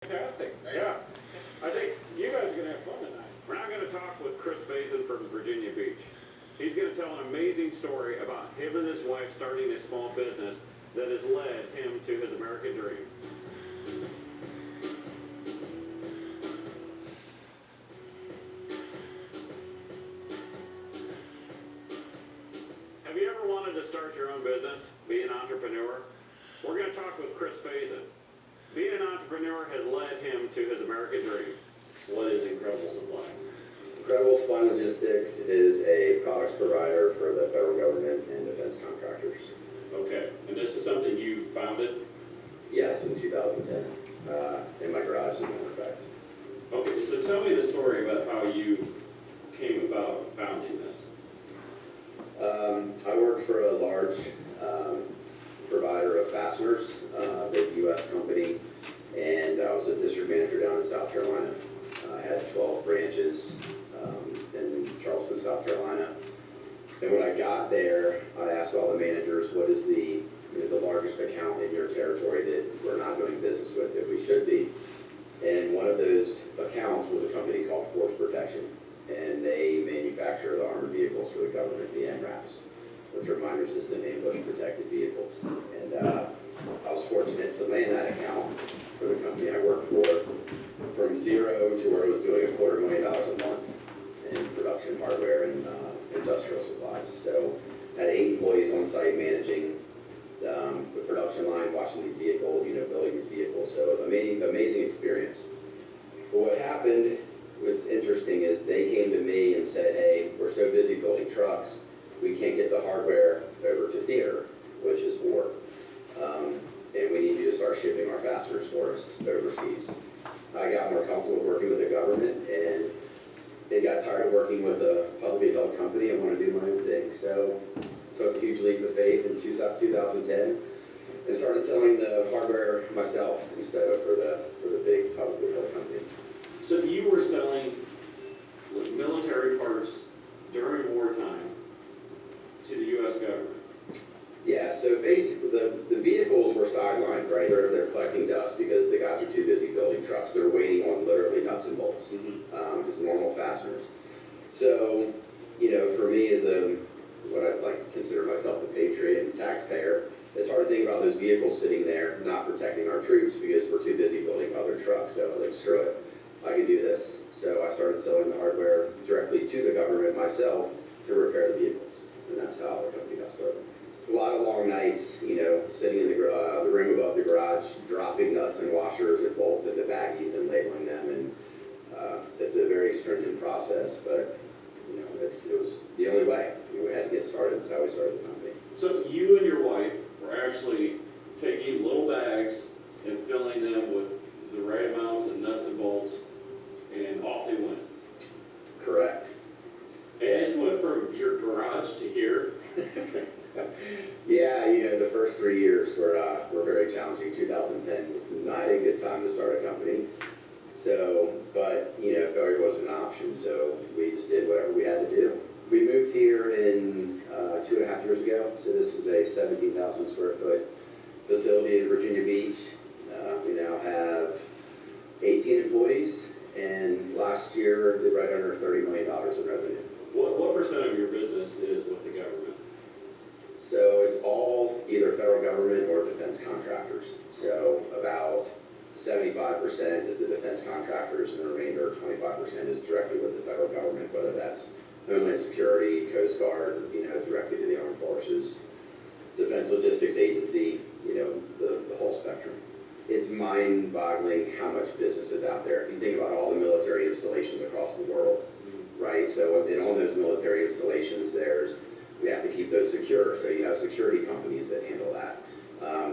Fantastic. Yeah. I think you guys are going to have fun tonight. We're now going to talk with Chris Bazin from Virginia Beach. He's going to tell an amazing story about him and his wife starting a small business that has led him to his American dream. Have you ever wanted to start your own business, be an entrepreneur? We're going to talk with Chris Bazin. Being an entrepreneur has led him to his American dream. What is Incredible Supply? Incredible Supply Logistics is a products provider for the federal government and defense contractors. Okay, and this is something you founded? Yes, in 2010, in my garage, as a matter of fact. Okay, so tell me the story about how you came about founding this. I worked for a large provider of fasteners, a big U.S. company, and I was a district manager down in South Carolina. I had 12 branches in Charleston, South Carolina. And when I got there, I asked all the managers, what is the largest account in your territory that we're not doing business with that we should be? And one of those accounts was a company called Force Protection, and they manufacture the armored vehicles for the government, the MRAPs, which are mine-resistant ambush-protected vehicles. And I was fortunate to land that account for the company I worked for, from zero to where it was doing $250,000 a month in production hardware and industrial supplies. So I had 8 employees on site managing the production line, watching these vehicles, building these vehicles. So amazing experience. But what happened was interesting is they came to me and said, hey, we're so busy building trucks, we can't get the hardware over to theater, which is war. And we need you to start shipping our fasteners for us overseas. I got more comfortable working with the government, and they got tired of working with a publicly held company and wanted to do my own thing. So I took a huge leap of faith in 2010 and started selling the hardware myself instead of for the big publicly held company. So you were selling military parts during wartime to the U.S. government? Yeah, so basically the vehicles were sidelined, right? They're collecting dust because the guys are too busy building trucks. They're waiting on literally nuts and bolts, just normal fasteners. So, for me as what I'd like to consider myself a patriot and taxpayer, it's hard to think about those vehicles sitting there not protecting our troops because we're too busy building other trucks. So I was like, screw it, I can do this. So I started selling the hardware directly to the government myself to repair the vehicles. And that's how the company got started. A lot of long nights, sitting in the room above the garage, dropping nuts and washers and bolts into baggies and labeling them. And it's a very stringent process, but it was the only way. We had to get started. That's how we started the company. So you and your wife were actually taking little bags and filling them with the right amounts of nuts and bolts, and off they went. Correct. And this went from your garage to here? Yeah, the first 3 years were very challenging. 2010 was not a good time to start a company. So, but failure wasn't an option. So we just did whatever we had to do. We moved here in 2.5 years ago. So this is a 17,000 square foot facility in Virginia Beach. We now have 18 employees, and last year did right under $30 million in revenue. What percent of your business is with the government? So it's all either federal government or defense contractors. So about 75% is the defense contractors, and the remainder, 25%, is directly with the federal government, whether that's Homeland Security, Coast Guard, directly to the Armed Forces, Defense Logistics Agency, the whole spectrum. It's mind-boggling how much business is out there. If you think about all the military installations across the world, right? So in all those military installations, we have to keep those secure. So you have security companies that handle that.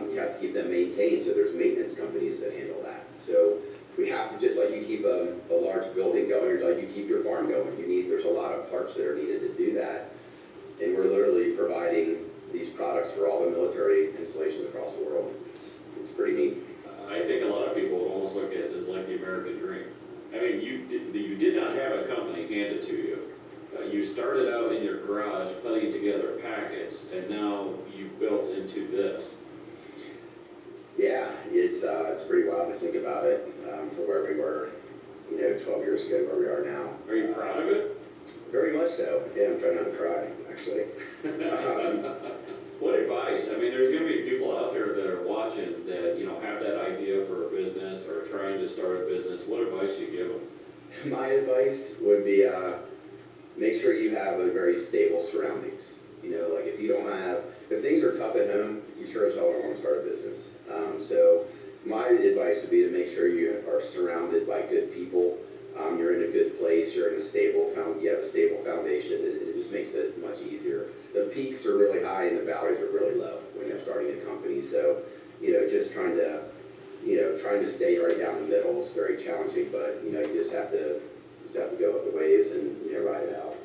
You have to keep them maintained, so there's maintenance companies that handle that. So we have to, just like you keep a large building going, or like you keep your farm going, there's a lot of parts that are needed to do that. And we're literally providing these products for all the military installations across the world. It's pretty neat. I think a lot of people would almost look at it as like the American dream. I mean, you did not have a company handed to you. You started out in your garage putting together packets, and now you've built into this. Yeah, it's pretty wild to think about it, from where we were, 12 years ago to where we are now. Are you proud of it? Very much so. Yeah, I'm trying not to cry, actually. What advice? I mean, there's going to be people out there that are watching that, have that idea for a business or trying to start a business. What advice do you give them? My advice would be, make sure you have a very stable surroundings. Like if things are tough at home, you sure as hell don't want to start a business. So my advice would be to make sure you are surrounded by good people. You're in a good place. You have a stable foundation. It just makes it much easier. The peaks are really high and the valleys are really low when you're starting a company. So, just trying to stay right down the middle is very challenging. But you just have to go with the waves and ride it out.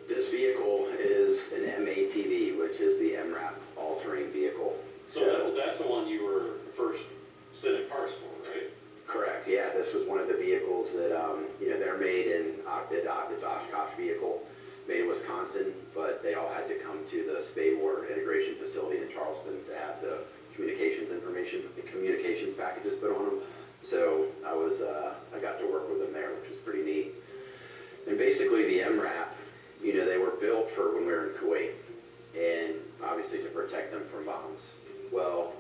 This vehicle is an MATV, which is the MRAP all-terrain vehicle. So that's the one you were first sending parts for, right? Correct. Yeah, this was one of the vehicles that they're made in it's Oshkosh vehicle, made in Wisconsin, but they all had to come to the Spayboard integration facility in Charleston to have the communications packages put on them. So I got to work with them there, which was pretty neat. And basically the MRAP, they were built for when we were in Kuwait, and obviously to protect them from bombs. Well,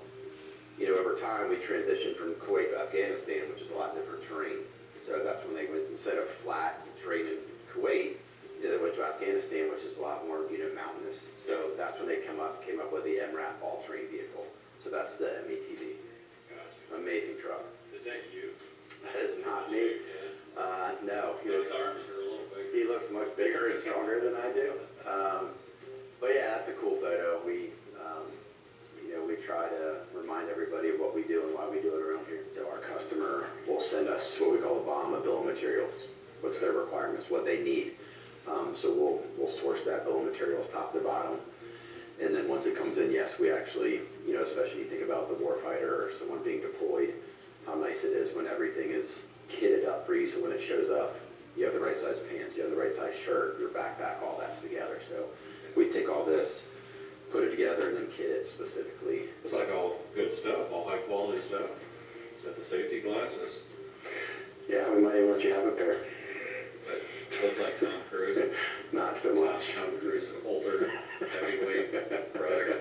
over time we transitioned from Kuwait to Afghanistan, which is a lot different terrain. So that's when they went, instead of flat terrain in Kuwait, they went to Afghanistan, which is a lot more, mountainous. So that's when they came up with the MRAP all-terrain vehicle. So that's the MATV. Gotcha. Amazing truck. Is that you? That is not me. No, His arms are a little bigger. he looks much bigger and stronger than I do. But yeah, that's a cool photo. We try to remind everybody of what we do and why we do it around here. So our customer will send us what we call a BOM, a bill of materials. What's their requirements, what they need. So we'll source that bill of materials top to bottom. And then once it comes in, yes, we actually, especially you think about the warfighter or someone being deployed, how nice it is when everything is kitted up for you. So when it shows up, you have the right size pants, you have the right size shirt, your backpack, all that's together. So we take all this, put it together, and then kit it specifically. It's like all good stuff, all high quality stuff. Is that the safety glasses? Yeah, we might even let you have a pair. That look like Tom Cruise. Not so much. Tom Cruise, an older, heavyweight brother.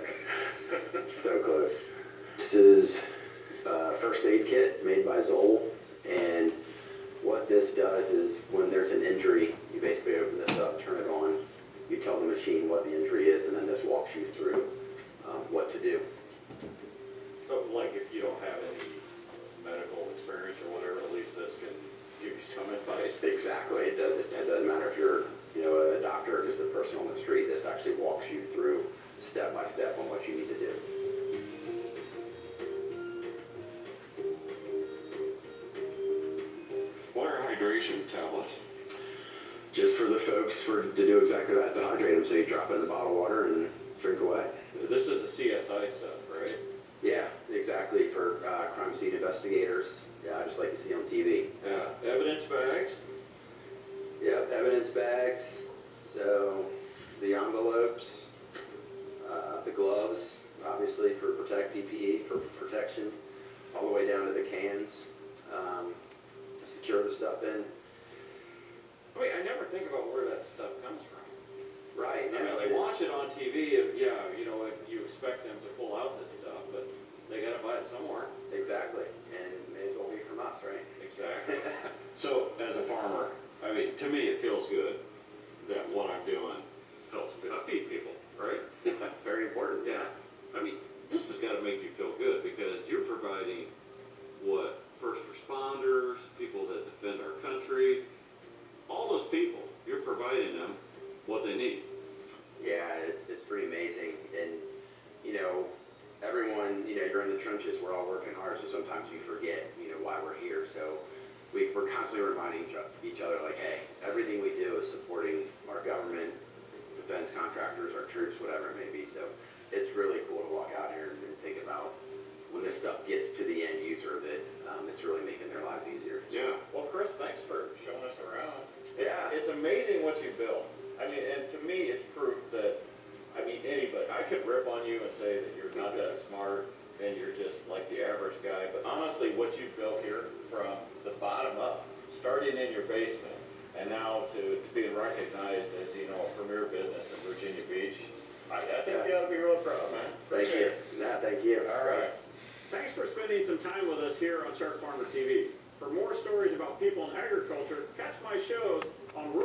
So close. This is a first aid kit made by Zoll, and what this does is when there's an injury, you basically open this up, turn it on, you tell the machine what the injury is, and then this walks you through what to do. So, like, if you don't have any medical experience or whatever, at least this can give you some advice. Exactly. It doesn't matter if you're a doctor or just a person on the street. This actually walks you through step by step on what you need to do. What are hydration tablets? Just for the folks to do exactly that, to hydrate them. So you drop it in the bottled water and drink away. This is the CSI stuff, right? Yeah, exactly, for crime scene investigators. Yeah, just like you see on TV. Yeah, evidence bags. Yep, evidence bags. So the envelopes, the gloves, obviously for PPE, for protection, all the way down to the cans to secure the stuff in. I mean, I never think about where that stuff comes from. Right. I mean, they watch it on TV, and yeah, you expect them to pull out this stuff, but they gotta buy it somewhere. Exactly, and it may as well be from us, right? Exactly. So, as a farmer, I mean, to me, it feels good that what I'm doing helps feed people, right? Very important. Yeah. I mean, this has got to make you feel good because you're providing what first responders, people that defend our country, all those people, you're providing them what they need. Yeah, it's pretty amazing. And, everyone, you're in the trenches, we're all working hard, so sometimes you forget, why we're here. So we're constantly reminding each other, like, hey, everything we do is supporting our government, defense contractors, our troops, whatever it may be. So it's really cool to walk out here and think about when this stuff gets to the end user that it's really making their lives easier. Yeah. Well, Chris, thanks for showing us around. Yeah. It's amazing what you built. I mean, and to me, it's proof that, I mean, anybody, I could rip on you and say that you're not that smart and you're just like the average guy, but honestly, what you've built here from the bottom up, starting in your basement, and now to being recognized as, you know, a premier business in Virginia Beach, I think you ought to be real proud, man. Thank you. No, thank you. All right. Thanks for spending some time with us here on SharkFarmer TV. For more stories about people in agriculture, catch my shows on